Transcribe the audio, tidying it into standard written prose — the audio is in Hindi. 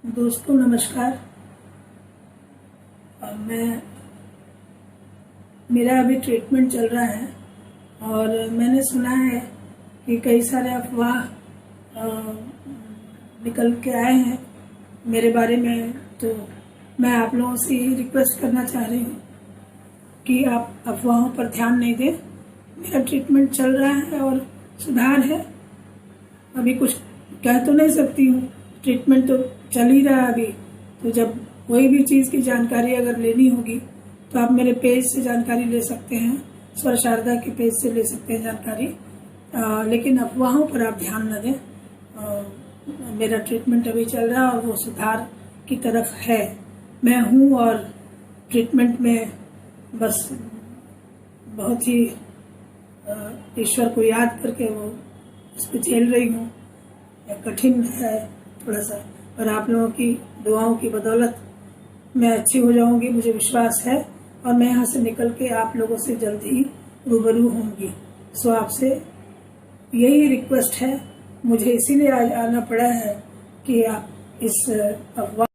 दोस्तों नमस्कार। मेरा अभी ट्रीटमेंट चल रहा है और मैंने सुना है कि कई सारे अफवाह निकल के आए हैं मेरे बारे में। तो मैं आप लोगों से रिक्वेस्ट करना चाह रही हूँ कि आप अफवाहों पर ध्यान नहीं दें। मेरा ट्रीटमेंट चल रहा है और सुधार है। अभी कुछ कह तो नहीं सकती हूँ, ट्रीटमेंट तो चल ही रहा है अभी। तो जब कोई भी चीज़ की जानकारी अगर लेनी होगी तो आप मेरे पेज से जानकारी ले सकते हैं, स्वर शारदा के पेज से ले सकते हैं जानकारी। लेकिन अफवाहों पर आप ध्यान न दें। मेरा ट्रीटमेंट अभी चल रहा है और वो सुधार की तरफ है। मैं हूँ और ट्रीटमेंट में बस बहुत ही ईश्वर को याद करके वो उसको झेल रही हूँ। कठिन है थोड़ा सा, और आप लोगों की दुआओं की बदौलत मैं अच्छी हो जाऊंगी, मुझे विश्वास है। और मैं यहाँ से निकल के आप लोगों से जल्द ही रूबरू होंगी। सो आपसे यही रिक्वेस्ट है, मुझे इसीलिए आज आना पड़ा है कि आप इस अफवाह